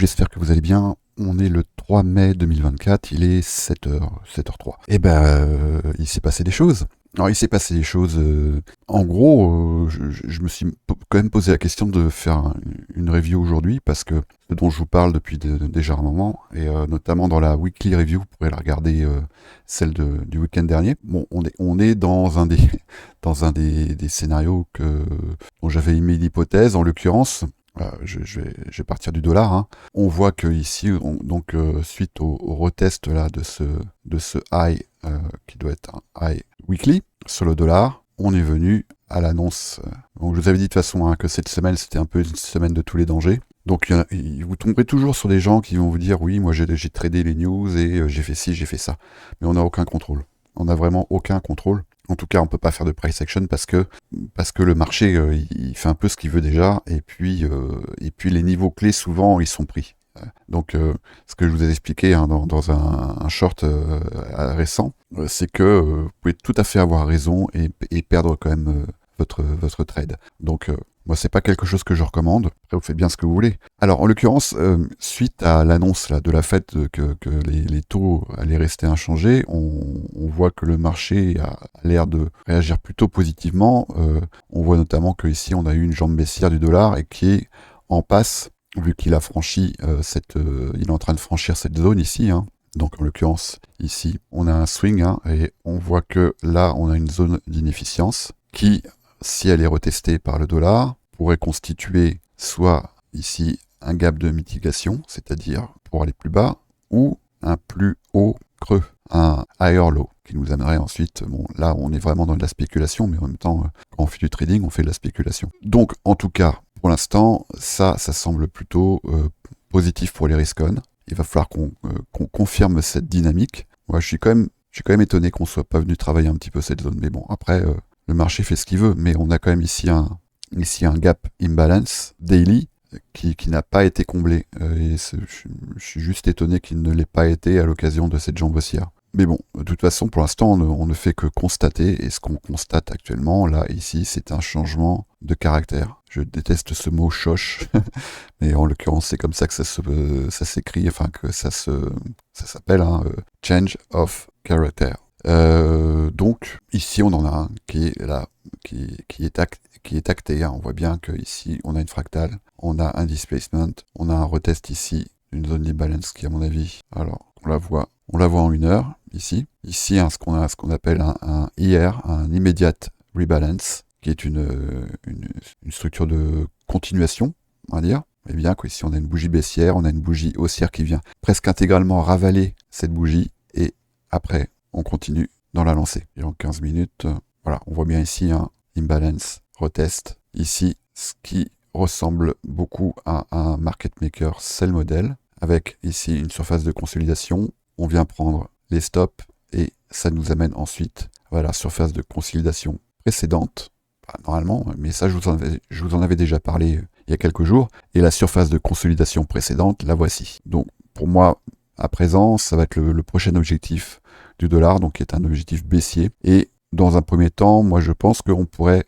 j'espère que vous allez bien. On est le 3 mai 2024, il est 7h03. Et ben, il s'est passé des choses. Alors, il s'est passé des choses. En gros, je me suis quand même posé la question de faire une review aujourd'hui parce que ce dont je vous parle depuis déjà un moment, et notamment dans la weekly review, vous pourrez la regarder, celle du week-end dernier. Bon, on est dans un des scénarios dont j'avais émis l'hypothèse, en l'occurrence. Je vais partir du dollar, hein. On voit que ici, suite au retest là de ce high qui doit être un high weekly sur le dollar, on est venu à l'annonce. Donc je vous avais dit de toute façon, hein, que cette semaine c'était un peu une semaine de tous les dangers. Donc vous tomberez toujours sur des gens qui vont vous dire oui, moi j'ai tradé les news et j'ai fait ci, j'ai fait ça, mais on n'a aucun contrôle. On n'a vraiment aucun contrôle. En tout cas, on peut pas faire de price action parce que le marché il fait un peu ce qu'il veut déjà, et puis les niveaux clés souvent ils sont pris. Donc ce que je vous ai expliqué, hein, dans un short récent, c'est que vous pouvez tout à fait avoir raison et perdre quand même votre trade. Donc moi c'est pas quelque chose que je recommande. Après vous faites bien ce que vous voulez. Alors en l'occurrence, suite à l'annonce là de la Fed que les taux allaient rester inchangés, on voit que le marché a l'air de réagir plutôt positivement. On voit notamment que ici on a eu une jambe baissière du dollar et qui est en passe, vu qu'il a franchi il est en train de franchir cette zone ici, hein. Donc en l'occurrence ici on a un swing, hein, et on voit que là on a une zone d'inefficience qui, si elle est retestée par le dollar, pourrait constituer soit ici un gap de mitigation, c'est-à-dire pour aller plus bas, ou un plus haut creux, un higher low, qui nous amènerait ensuite, bon là on est vraiment dans de la spéculation, mais en même temps quand on fait du trading on fait de la spéculation. Donc en tout cas pour l'instant ça semble plutôt positif pour les risk-on. Il va falloir qu'on confirme cette dynamique. Moi je suis quand même étonné qu'on soit pas venu travailler un petit peu cette zone, mais bon après le marché fait ce qu'il veut, mais on a quand même ici un gap imbalance daily qui n'a pas été comblé. Et je suis juste étonné qu'il ne l'ait pas été à l'occasion de cette jambe haussière. Mais bon, de toute façon, pour l'instant, on ne fait que constater, et ce qu'on constate actuellement, là, ici, c'est un changement de caractère. Je déteste ce mot choche, mais en l'occurrence, c'est comme ça que ça s'écrit, enfin, que ça s'appelle, hein, change of character. Donc ici on en a un qui est là, qui est acté, hein. On voit bien que ici on a une fractale, on a un displacement, on a un retest ici, une zone d'imbalance qui à mon avis, alors on la voit en 1 heure ici, hein, ce qu'on appelle un IR, un immediate rebalance, qui est une structure de continuation, on va dire. Et bien qu'ici on a une bougie baissière, on a une bougie haussière qui vient presque intégralement ravaler cette bougie, et après on continue dans la lancée. Et en 15 minutes, voilà, on voit bien ici un imbalance, retest. Ici, ce qui ressemble beaucoup à un market maker sell model, avec ici une surface de consolidation. On vient prendre les stops et ça nous amène ensuite à la surface de consolidation précédente, normalement, mais ça je vous en avais déjà parlé il y a quelques jours, et la surface de consolidation précédente, la voici. Donc pour moi, à présent, ça va être le prochain objectif du dollar, donc qui est un objectif baissier. Et dans un premier temps, moi je pense qu'on pourrait,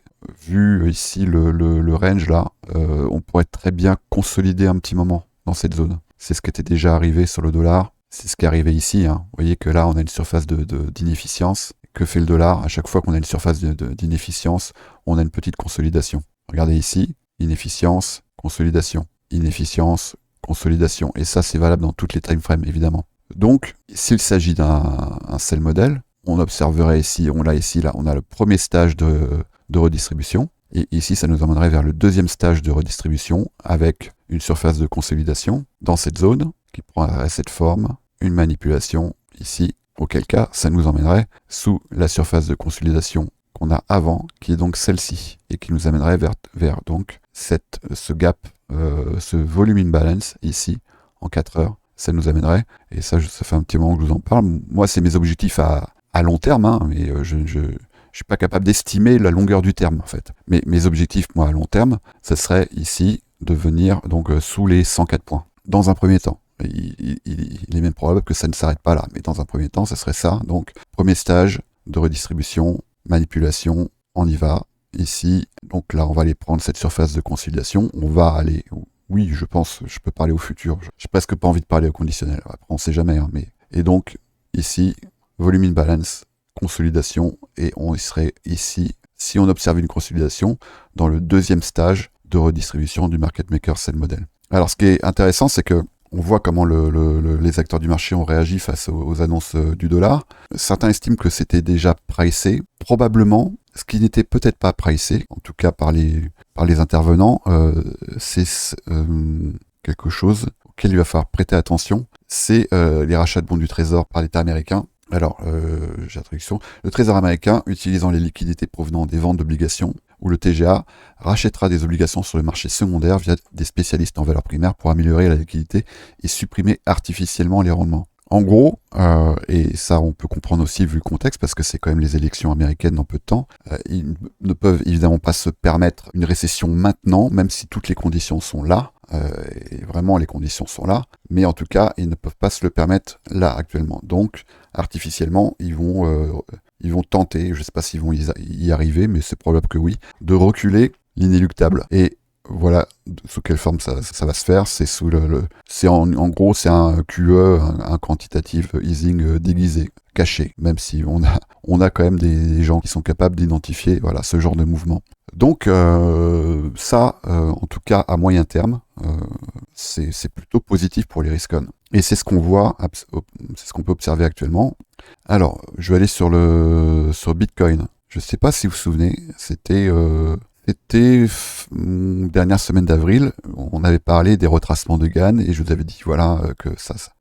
vu ici le range là, on pourrait très bien consolider un petit moment dans cette zone. C'est ce qui était déjà arrivé sur le dollar, c'est ce qui est arrivé ici, hein. Vous voyez que là on a une surface d'inefficience. Que fait le dollar? À chaque fois qu'on a une surface d'inefficience, on a une petite consolidation. Regardez ici, inefficience, consolidation, inefficience, consolidation. Et ça c'est valable dans toutes les time frames évidemment. Donc, s'il s'agit d'un sell model, on observerait ici, on a le premier stage de redistribution, et ici ça nous emmènerait vers le deuxième stage de redistribution avec une surface de consolidation dans cette zone qui prendrait cette forme, une manipulation ici, auquel cas ça nous emmènerait sous la surface de consolidation qu'on a avant, qui est donc celle-ci, et qui nous amènerait vers donc ce gap, ce volume imbalance ici en 4 heures. Ça nous amènerait, et ça fait un petit moment que je vous en parle. Moi, c'est mes objectifs à long terme, hein, mais je suis pas capable d'estimer la longueur du terme, en fait. Mais mes objectifs, moi, à long terme, ça serait ici de venir donc sous les 104 points. Dans un premier temps. Il est même probable que ça ne s'arrête pas là, mais dans un premier temps, ça serait ça. Donc, premier stage de redistribution, manipulation, on y va. Ici, donc là, on va aller prendre cette surface de consolidation. On va aller oui, je pense, je peux parler au futur. J'ai presque pas envie de parler au conditionnel. Après, on sait jamais, hein, mais... Et donc, ici, volume imbalance, consolidation, et on serait ici, si on observe une consolidation, dans le deuxième stage de redistribution du market maker sell model. Alors, ce qui est intéressant, c'est que on voit comment les acteurs du marché ont réagi face aux annonces du dollar. Certains estiment que c'était déjà pricé. Probablement, ce qui n'était peut-être pas pricé, en tout cas par les intervenants, c'est quelque chose auquel il va falloir prêter attention. C'est les rachats de bons du Trésor par l'État américain. Alors, j'ai la traduction. Le Trésor américain, utilisant les liquidités provenant des ventes d'obligations, où le TGA rachètera des obligations sur le marché secondaire via des spécialistes en valeurs primaires pour améliorer la liquidité et supprimer artificiellement les rendements. En gros, et ça on peut comprendre aussi vu le contexte, parce que c'est quand même les élections américaines dans peu de temps, ils ne peuvent évidemment pas se permettre une récession maintenant, même si toutes les conditions sont là, et vraiment les conditions sont là, mais en tout cas ils ne peuvent pas se le permettre là actuellement. Donc artificiellement ils vont tenter, je ne sais pas s'ils vont y arriver, mais c'est probable que oui, de reculer l'inéluctable. Et voilà sous quelle forme ça va se faire. C'est sous c'est en gros c'est un QE, un quantitative easing déguisé, caché, même si on a quand même des gens qui sont capables d'identifier voilà ce genre de mouvement. Donc ça, en tout cas à moyen terme, c'est plutôt positif pour les risques on. Et c'est ce qu'on voit, c'est ce qu'on peut observer actuellement. Alors, je vais aller sur Bitcoin. Je ne sais pas si vous vous souvenez, c'était dernière semaine d'avril, on avait parlé des retracements de Gann et je vous avais dit voilà que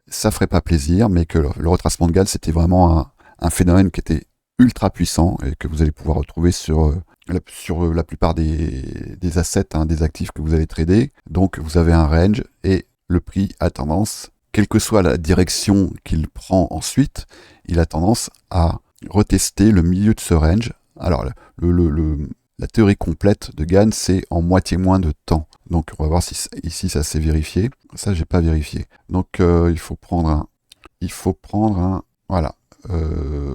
ça ferait pas plaisir, mais que le retracement de Gann c'était vraiment un phénomène qui était ultra puissant et que vous allez pouvoir retrouver sur la plupart des assets, hein, des actifs que vous allez trader. Donc vous avez un range et le prix a tendance, quelle que soit la direction qu'il prend ensuite, il a tendance à retester le milieu de ce range. Alors la théorie complète de Gann, c'est en moitié moins de temps. Donc on va voir si ici ça s'est vérifié. Ça j'ai pas vérifié. Donc il faut prendre un voilà.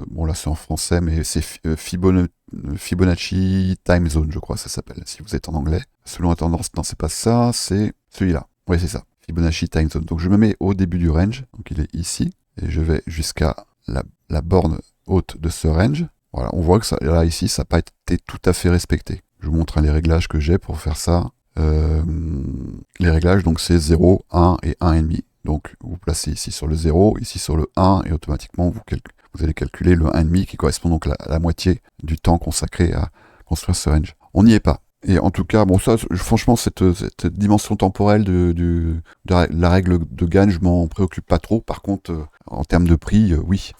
Bon là c'est en français, mais c'est Fibonacci Time Zone, je crois ça s'appelle, si vous êtes en anglais. Selon la tendance, non c'est pas ça, c'est celui-là. Oui c'est ça, Fibonacci Time Zone. Donc je me mets au début du range, donc il est ici, et je vais jusqu'à la borne haute de ce range. Voilà, on voit que ça, là ici ça n'a pas été tout à fait respecté. Je vous montre les réglages que j'ai pour faire ça. Les réglages, donc c'est 0, 1 et 1,5. Donc vous placez ici sur le 0, ici sur le 1, et automatiquement vous allez calculer le 1,5 qui correspond donc à la moitié du temps consacré à construire ce range. On n'y est pas. Et en tout cas, bon ça, franchement, cette dimension temporelle de la règle de Gann, je m'en préoccupe pas trop. Par contre, en termes de prix, oui.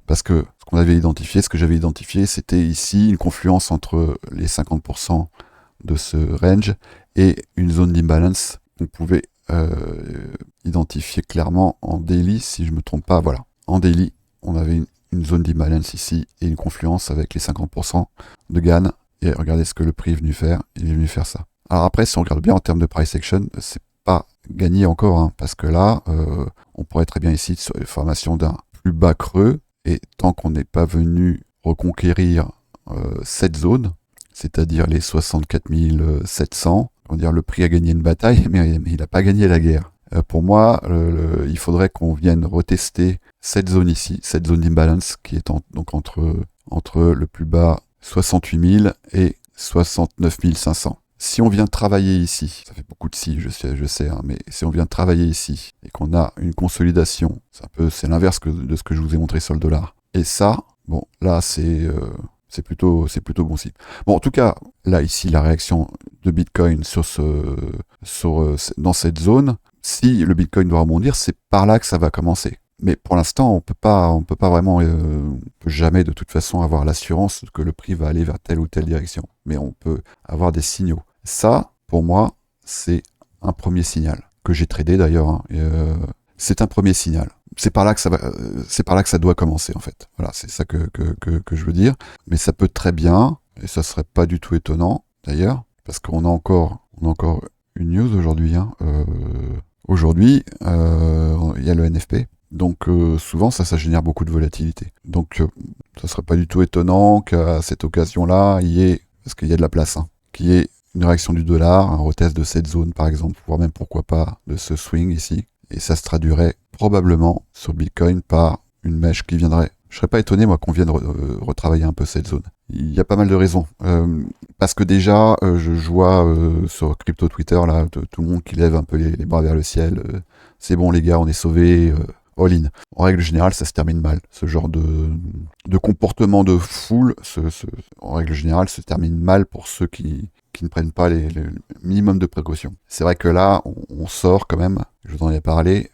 Parce que ce que j'avais identifié, c'était ici une confluence entre les 50% de ce range et une zone d'imbalance qu'on pouvait identifier clairement en daily, si je me trompe pas. Voilà, en daily, on avait une zone d'imbalance ici et une confluence avec les 50% de Gann. Et regardez ce que le prix est venu faire. Il est venu faire ça. Alors après, si on regarde bien en termes de price action, c'est pas gagné encore, hein, parce que là, on pourrait très bien ici sur les formations d'un plus bas creux, et tant qu'on n'est pas venu reconquérir cette zone, c'est-à-dire les 64 700, on va dire le prix a gagné une bataille, mais il n'a pas gagné la guerre. Pour moi, il faudrait qu'on vienne retester cette zone ici, cette zone d'imbalance qui est donc entre le plus bas 68 000 et 69 500. Si on vient travailler ici, ça fait beaucoup de si, je sais, hein, mais si on vient travailler ici et qu'on a une consolidation, c'est l'inverse de ce que je vous ai montré sur le dollar. Et ça, bon, là c'est plutôt bon signe. Bon, en tout cas, là ici la réaction de Bitcoin dans cette zone, si le Bitcoin doit rebondir, c'est par là que ça va commencer. Mais pour l'instant, on peut pas vraiment, on peut jamais de toute façon avoir l'assurance que le prix va aller vers telle ou telle direction. Mais on peut avoir des signaux. Ça, pour moi, c'est un premier signal que j'ai tradé d'ailleurs. Hein, c'est un premier signal. C'est par là que ça doit commencer en fait. Voilà, c'est ça que je veux dire. Mais ça peut très bien, et ça serait pas du tout étonnant d'ailleurs, parce qu'on a encore une news aujourd'hui. Hein, aujourd'hui, il y a le NFP. Donc souvent ça génère beaucoup de volatilité. Donc ça serait pas du tout étonnant qu'à cette occasion-là, parce qu'il y a de la place, hein, qu'il y ait une réaction du dollar, un retest de cette zone par exemple, voire même pourquoi pas de ce swing ici. Et ça se traduirait probablement sur Bitcoin par une mèche qui viendrait. Je serais pas étonné moi qu'on vienne retravailler un peu cette zone. Il y a pas mal de raisons. Parce que déjà, je vois sur crypto Twitter là, tout le monde qui lève un peu les bras vers le ciel. C'est bon les gars, on est sauvés. All in. En règle générale, ça se termine mal. Ce genre de comportement de foule, en règle générale, se termine mal pour ceux qui ne prennent pas le minimum de précautions. C'est vrai que là, on sort quand même, je vous en ai parlé,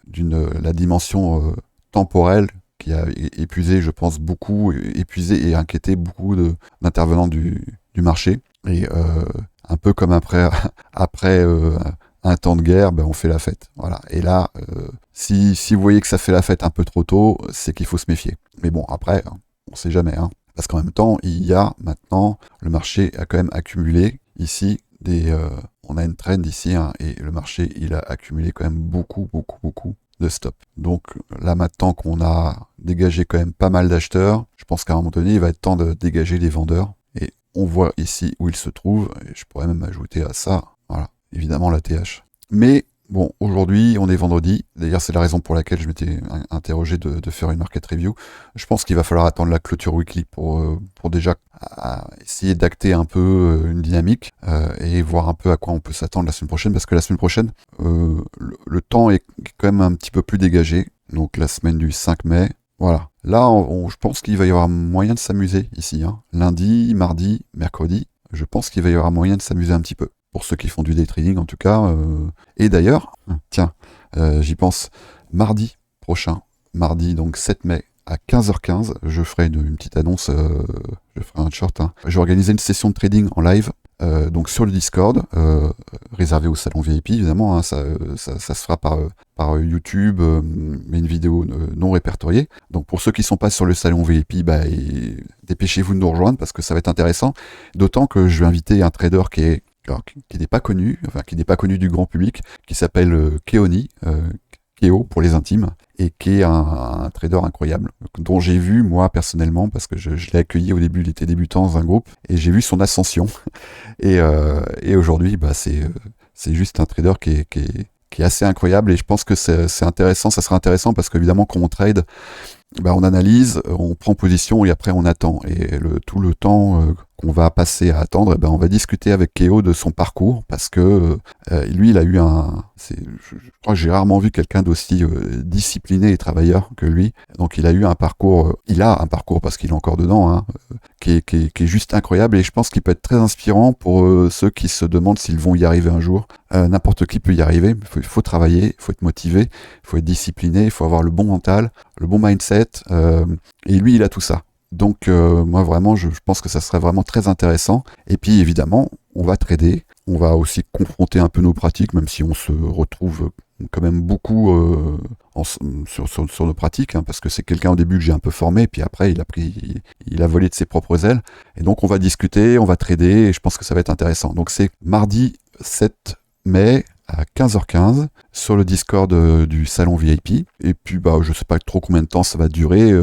la dimension temporelle qui a épuisé, je pense, épuisé et inquiété beaucoup d'intervenants du marché. Et un peu comme après un temps de guerre, ben on fait la fête. Voilà. Et là, si vous voyez que ça fait la fête un peu trop tôt, c'est qu'il faut se méfier. Mais bon, après, on sait jamais. Parce qu'en même temps, maintenant, le marché a quand même accumulé ici on a une trend ici, et le marché, il a accumulé quand même beaucoup de stop. Donc là, maintenant qu'on a dégagé quand même pas mal d'acheteurs, je pense qu'à un moment donné, il va être temps de dégager les vendeurs. Et on voit ici où ils se trouvent, et je pourrais même ajouter à ça, voilà, évidemment la TH. Mais bon, aujourd'hui, on est vendredi. D'ailleurs, c'est la raison pour laquelle je m'étais interrogé de faire une market review. Je pense qu'il va falloir attendre la clôture weekly pour déjà essayer d'acter un peu une dynamique et voir un peu à quoi on peut s'attendre la semaine prochaine. Parce que la semaine prochaine, le temps est quand même un petit peu plus dégagé. Donc la semaine du 5 mai. Voilà. Là, je pense qu'il va y avoir moyen de s'amuser ici. Lundi, mardi, mercredi. Je pense qu'il va y avoir moyen de s'amuser un petit peu. Pour ceux qui font du day trading en tout cas. Et d'ailleurs, tiens, j'y pense, mardi prochain, mardi donc 7 mai à 15h15, je ferai une petite annonce, je ferai un short. Je vais organiser une session de trading en live, donc sur le Discord, réservé au salon VIP évidemment, ça se fera par YouTube, mais une vidéo non répertoriée. Donc pour ceux qui ne sont pas sur le salon VIP, dépêchez-vous de nous rejoindre parce que ça va être intéressant. D'autant que je vais inviter un trader qui n'est pas connu, qui n'est pas connu du grand public, qui s'appelle Keoni, Keo pour les intimes, et qui est un trader incroyable, dont j'ai vu moi personnellement, parce que je l'ai accueilli au début, il était débutant dans un groupe, et j'ai vu son ascension. Et aujourd'hui, c'est juste un trader qui est assez incroyable, et je pense que c'est intéressant, ça sera intéressant parce qu'évidemment quand on trade, on analyse, on prend position et après on attend. Et tout le temps qu'on va passer à attendre, on va discuter avec Keo de son parcours parce que lui, il a eu je crois que j'ai rarement vu quelqu'un d'aussi discipliné et travailleur que lui. Donc il a eu un parcours, parce qu'il est encore dedans, qui est juste incroyable et je pense qu'il peut être très inspirant pour ceux qui se demandent s'ils vont y arriver un jour. N'importe qui peut y arriver, il faut travailler, il faut être motivé, il faut être discipliné, il faut avoir le bon mental, le bon mindset, et lui il a tout ça. Donc moi vraiment je pense que ça serait vraiment très intéressant. Et puis évidemment on va trader, on va aussi confronter un peu nos pratiques, même si on se retrouve quand même beaucoup sur nos pratiques, parce que c'est quelqu'un au début que j'ai un peu formé, puis après il a volé de ses propres ailes. Et donc on va discuter, on va trader, et je pense que ça va être intéressant. Donc c'est mardi 7 mai à 15h15 sur le Discord du salon VIP. Et puis je sais pas trop combien de temps ça va durer.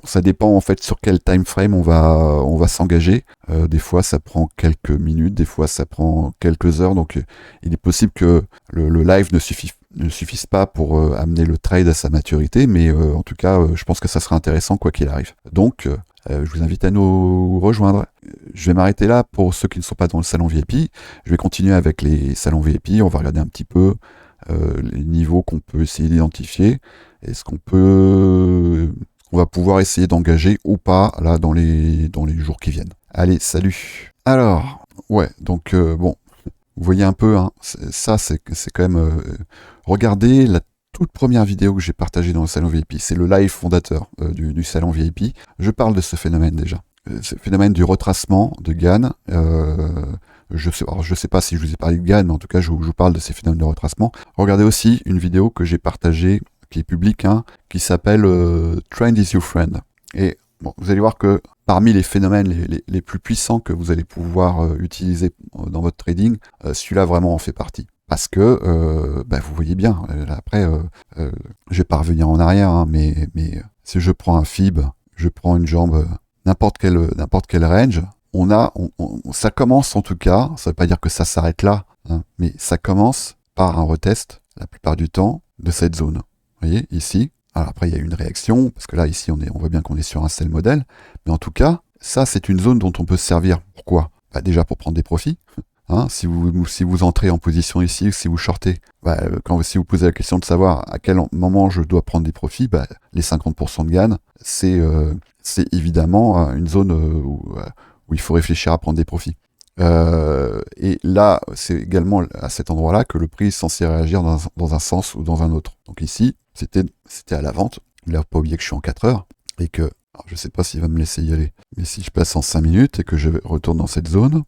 Ça dépend en fait sur quel time frame on va s'engager. Des fois ça prend quelques minutes, des fois ça prend quelques heures. Donc il est possible que le live ne suffise pas pour amener le trade à sa maturité, mais en tout cas je pense que ça sera intéressant quoi qu'il arrive. Donc je vous invite à nous rejoindre. Je vais m'arrêter là pour ceux qui ne sont pas dans le salon VIP. Je vais continuer avec les salons VIP. On va regarder un petit peu les niveaux qu'on peut essayer d'identifier. Est-ce qu'on va pouvoir essayer d'engager ou pas là dans les jours qui viennent. Allez, salut. Alors, ouais, donc bon, vous voyez un peu, c'est quand même... regardez la toute première vidéo que j'ai partagée dans le salon VIP, c'est le live fondateur du salon VIP. Je parle de ce phénomène déjà. Ce phénomène du retracement de Gann. Je sais pas si je vous ai parlé de Gann, mais en tout cas, je vous parle de ces phénomènes de retracement. Regardez aussi une vidéo que j'ai partagée, qui est publique, qui s'appelle Trend is your friend. Et bon, vous allez voir que parmi les phénomènes les plus puissants que vous allez pouvoir utiliser dans votre trading, celui-là vraiment en fait partie. Parce que, vous voyez bien, après, je vais pas revenir en arrière, mais si je prends un fib, je prends une jambe, n'importe quel range, ça commence en tout cas, ça veut pas dire que ça s'arrête là, hein, mais ça commence par un retest, la plupart du temps, de cette zone. Vous voyez, ici. Alors après, il y a une réaction, parce que là, ici, on voit bien qu'on est sur un sell modèle, mais en tout cas, ça, c'est une zone dont on peut se servir. Pourquoi? Bah, déjà pour prendre des profits. Hein, si vous entrez en position ici, si vous shortez, bah, si vous posez la question de savoir à quel moment je dois prendre des profits, bah, les 50% de gain, c'est évidemment une zone où il faut réfléchir à prendre des profits. Et là, c'est également à cet endroit-là que le prix est censé réagir dans un sens ou dans un autre. Donc ici, c'était à la vente. Il ne faut pas oublier que je suis en 4 heures et que, alors je ne sais pas s'il va me laisser y aller, mais si je passe en 5 minutes et que je retourne dans cette zone,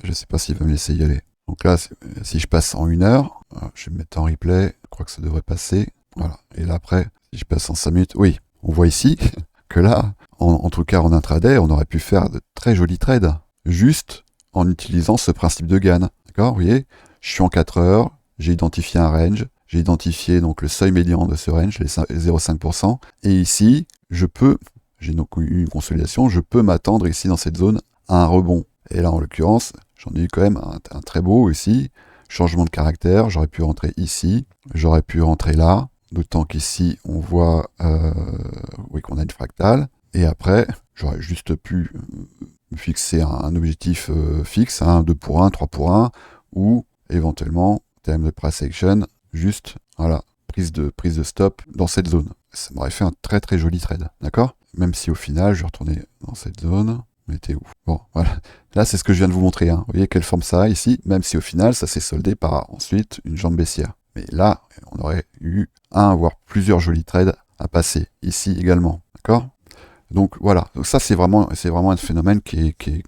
je ne sais pas s'il va me laisser y aller. Donc là, si je passe en 1 heure, je vais me mettre en replay, je crois que ça devrait passer. Voilà. Et là après, si je passe en 5 minutes, oui, on voit ici que là, en tout cas en intraday, on aurait pu faire de très jolis trades, juste en utilisant ce principe de gain. D'accord? Vous voyez, je suis en 4 heures, j'ai identifié un range, j'ai identifié donc le seuil médian de ce range, les 0,5%, et ici, j'ai donc eu une consolidation, je peux m'attendre ici dans cette zone à un rebond. Et là, en l'occurrence, j'en ai eu quand même un très beau ici, changement de caractère, j'aurais pu rentrer ici, j'aurais pu rentrer là, d'autant qu'ici, on voit qu'on a une fractale, et après, j'aurais juste pu fixer un objectif fixe, 2 pour 1, 3 pour 1, ou éventuellement, en termes de price action, juste, voilà, prise de stop dans cette zone. Ça m'aurait fait un très très joli trade, d'accord? Même si au final, je retournais dans cette zone. On était où? Bon, voilà. Là, c'est ce que je viens de vous montrer. Hein. Vous voyez quelle forme ça a ici, même si au final, ça s'est soldé par ensuite une jambe baissière. Mais là, on aurait eu voire plusieurs jolis trades à passer ici également, d'accord? Donc voilà, donc ça c'est vraiment un phénomène qui est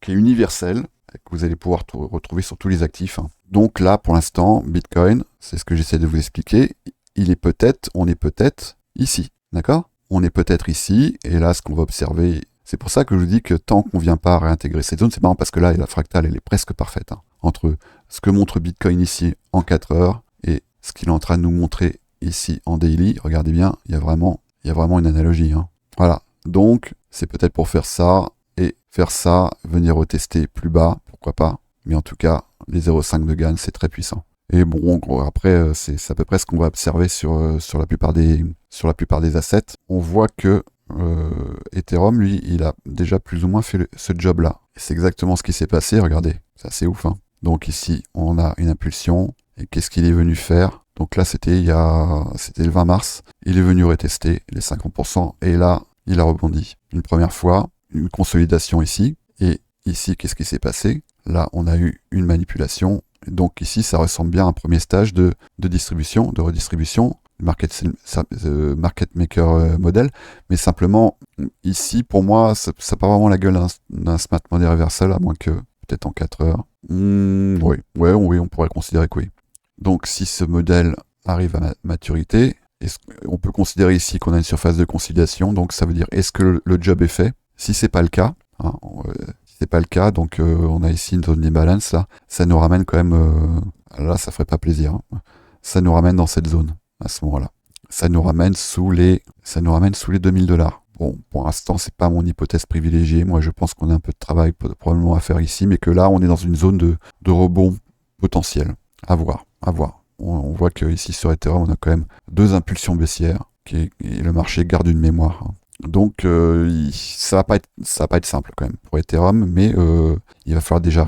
universel, que vous allez pouvoir retrouver sur tous les actifs. Hein. Donc là, pour l'instant, Bitcoin, c'est ce que j'essaie de vous expliquer, on est peut-être ici, d'accord? On est peut-être ici, et là, ce qu'on va observer, c'est pour ça que je vous dis que tant qu'on ne vient pas réintégrer cette zone, c'est marrant parce que là, la fractale, elle est presque parfaite, hein, entre ce que montre Bitcoin ici en 4 heures et ce qu'il est en train de nous montrer ici en daily. Regardez bien, il y a vraiment une analogie. Hein. Voilà. Donc, c'est peut-être pour faire ça, venir retester plus bas, pourquoi pas. Mais en tout cas, les 0,5 de gain, c'est très puissant. Et bon, après, c'est à peu près ce qu'on va observer sur la plupart des assets. On voit que Ethereum, lui, il a déjà plus ou moins fait ce job-là. Et c'est exactement ce qui s'est passé, regardez, c'est assez ouf. Hein. Donc ici, on a une impulsion. Et qu'est-ce qu'il est venu faire? Donc là, c'était le 20 mars. Il est venu retester les 50%. Et là, il a rebondi. Une première fois, une consolidation ici. Et ici, qu'est-ce qui s'est passé? Là, on a eu une manipulation. Donc ici, ça ressemble bien à un premier stage de distribution, de redistribution, market maker model. Mais simplement, ici, pour moi, ça n'a pas vraiment la gueule d'un smart money reversal, à moins que peut-être en 4 heures. Oui, on pourrait considérer que oui. Donc si ce modèle arrive à maturité, on peut considérer ici qu'on a une surface de consolidation, donc ça veut dire est-ce que le job est fait? Si c'est pas le cas, donc on a ici une zone d'imbalance là, ça nous ramène quand même, là ça ferait pas plaisir, hein. Ça nous ramène dans cette zone à ce moment-là. Ça nous ramène sous les $2000. Bon, pour l'instant c'est pas mon hypothèse privilégiée. Moi je pense qu'on a un peu de travail probablement à faire ici, mais que là on est dans une zone de rebond potentiel. À voir. On voit que ici sur Ethereum, on a quand même 2 impulsions baissières et le marché garde une mémoire. Hein. Donc ça va pas être simple quand même pour Ethereum, mais il va falloir déjà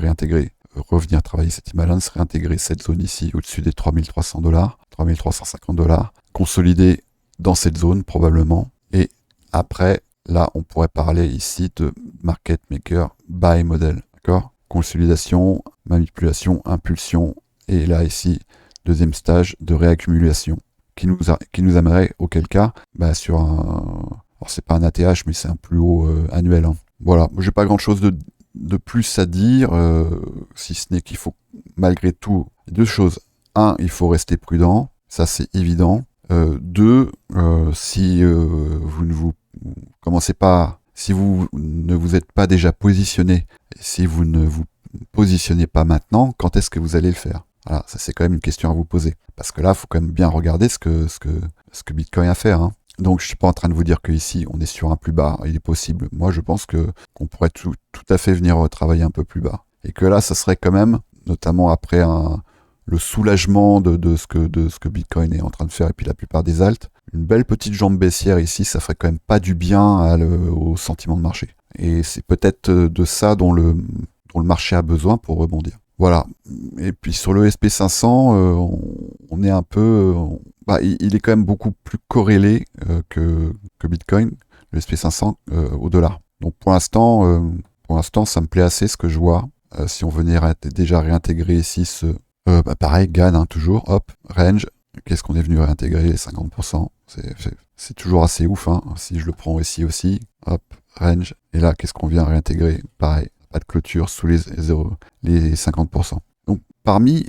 revenir travailler cette imbalance, réintégrer cette zone ici au-dessus des $3300, $3350, consolider dans cette zone probablement. Et après, là, on pourrait parler ici de market maker buy model, d'accord? Consolidation, manipulation, impulsion. Et là, ici, deuxième stage de réaccumulation qui nous amènerait, auquel cas, sur alors c'est pas un ATH, mais c'est un plus haut annuel. Hein. Voilà, j'ai pas grand chose de plus à dire, si ce n'est qu'il faut, malgré tout, 2 choses. 1, il faut rester prudent, ça c'est évident. 2, si vous ne vous commencez pas, si vous ne vous êtes pas déjà positionné, et si vous ne vous positionnez pas maintenant, quand est-ce que vous allez le faire? Voilà, ça c'est quand même une question à vous poser. Parce que là, il faut quand même bien regarder ce que Bitcoin a fait. Hein. Donc je suis pas en train de vous dire que ici on est sur un plus bas, il est possible. Moi je pense que qu'on pourrait tout à fait venir travailler un peu plus bas. Et que là ça serait quand même, notamment après le soulagement de ce que Bitcoin est en train de faire et puis la plupart des alts, une belle petite jambe baissière ici, ça ferait quand même pas du bien au sentiment de marché. Et c'est peut-être de ça dont le marché a besoin pour rebondir. Voilà. Et puis sur le SP500, on est un peu... il est quand même beaucoup plus corrélé que Bitcoin, le SP500, au dollar. Donc pour l'instant, ça me plaît assez ce que je vois. Si on venait déjà réintégrer ici pareil, GAN, hein, toujours, hop, range. Qu'est-ce qu'on est venu réintégrer? 50%. C'est toujours assez ouf, hein. Si je le prends ici aussi, hop, range. Et là, qu'est-ce qu'on vient réintégrer? Pareil, pas de clôture sous les 50%. Donc, parmi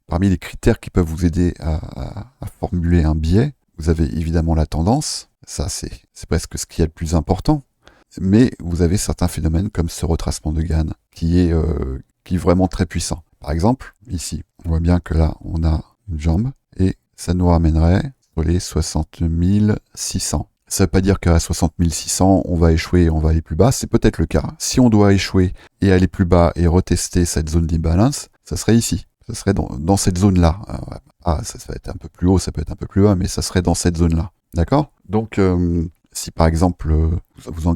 parmi les critères qui peuvent vous aider à formuler un biais, vous avez évidemment la tendance. Ça, c'est presque ce qui est le plus important. Mais vous avez certains phénomènes comme ce retracement de GAN qui est vraiment très puissant. Par exemple, ici, on voit bien que là, on a une jambe et ça nous ramènerait sur les 60 600. Ça ne veut pas dire qu'à 60 600, on va échouer et on va aller plus bas. C'est peut-être le cas. Si on doit échouer et aller plus bas et retester cette zone d'imbalance, ça serait ici. Ça serait dans cette zone-là. Ça va être un peu plus haut, ça peut être un peu plus bas, mais ça serait dans cette zone-là. D'accord? Donc, si par exemple vous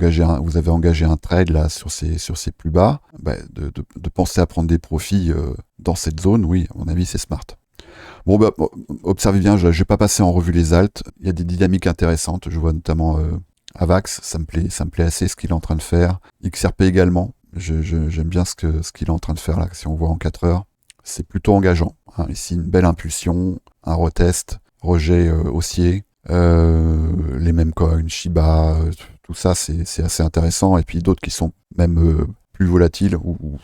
avez engagé un trade là sur ces plus bas, de penser à prendre des profits dans cette zone, oui, à mon avis c'est smart. Bon, observez bien, je vais pas passer en revue les alts. Il y a des dynamiques intéressantes. Je vois notamment Avax, ça me plaît assez ce qu'il est en train de faire. XRP également, j'aime bien ce qu'il est en train de faire là. Si on voit en 4 heures, c'est plutôt engageant. Hein. Ici une belle impulsion, un retest, rejet haussier. Les mêmes coins, Shiba, tout ça c'est assez intéressant, et puis d'autres qui sont même plus volatiles, ou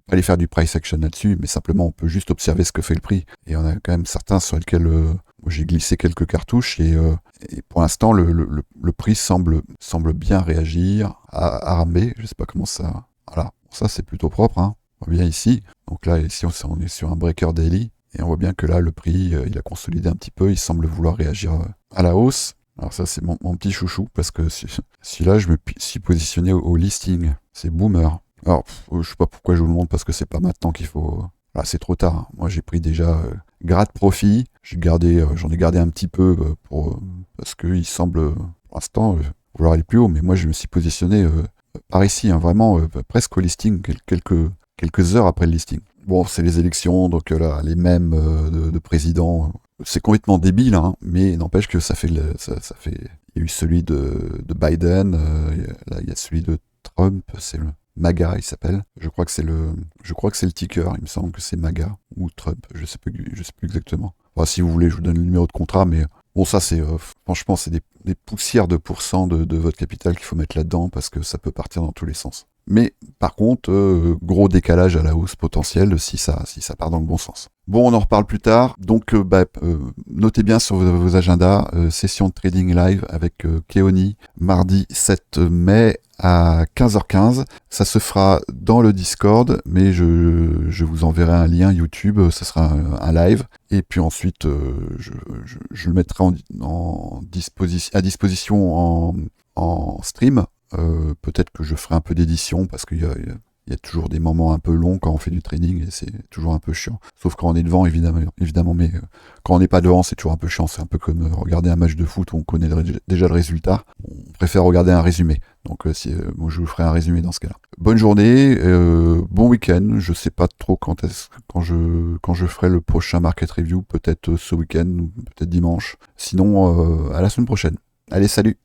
pas aller faire du price action là-dessus, mais simplement on peut juste observer ce que fait le prix, et on a quand même certains sur lesquels j'ai glissé quelques cartouches, et pour l'instant le prix semble bien réagir à ramper. Je sais pas comment ça, voilà, ça c'est plutôt propre, hein. On voit bien ici, donc là ici on est sur un breaker daily. Et on voit bien que là, le prix, il a consolidé un petit peu, il semble vouloir réagir à la hausse. Alors ça, c'est mon petit chouchou, parce que celui-là, je me suis positionné au listing. C'est boomer. Alors, je sais pas pourquoi je vous le montre, parce que c'est pas maintenant qu'il faut... Là, c'est trop tard. Moi, j'ai pris déjà grade profit. J'en ai gardé un petit peu parce qu'il semble, pour l'instant, vouloir aller plus haut. Mais moi, je me suis positionné par ici, hein, vraiment presque au listing, quelques heures après le listing. Bon, c'est les élections, donc là, les mêmes de président, c'est complètement débile, hein, mais n'empêche que ça fait... Il y a eu celui de Biden, là, il y a celui de Trump, c'est le MAGA, il s'appelle. Je crois que c'est le ticker, il me semble que c'est MAGA, ou Trump, je sais plus exactement. Enfin, si vous voulez, je vous donne le numéro de contrat, mais bon, ça, c'est franchement, c'est des poussières de pourcents de votre capital qu'il faut mettre là-dedans, parce que ça peut partir dans tous les sens. Mais par contre, gros décalage à la hausse potentielle si ça part dans le bon sens. Bon, on en reparle plus tard. Donc, notez bien sur vos agendas, session de trading live avec Keoni, mardi 7 mai à 15h15. Ça se fera dans le Discord, mais je vous enverrai un lien YouTube, ça sera un live. Et puis ensuite, je le mettrai à disposition en stream. Peut-être que je ferai un peu d'édition, parce qu'il y a toujours des moments un peu longs quand on fait du trading, et c'est toujours un peu chiant. Sauf quand on est devant, évidemment, mais quand on n'est pas devant, c'est toujours un peu chiant. C'est un peu comme regarder un match de foot où on connaît déjà le résultat. On préfère regarder un résumé. Donc moi, je vous ferai un résumé dans ce cas-là. Bonne journée, bon week-end. Je sais pas trop quand je ferai le prochain market review, peut-être ce week-end ou peut-être dimanche. Sinon, à la semaine prochaine. Allez, salut!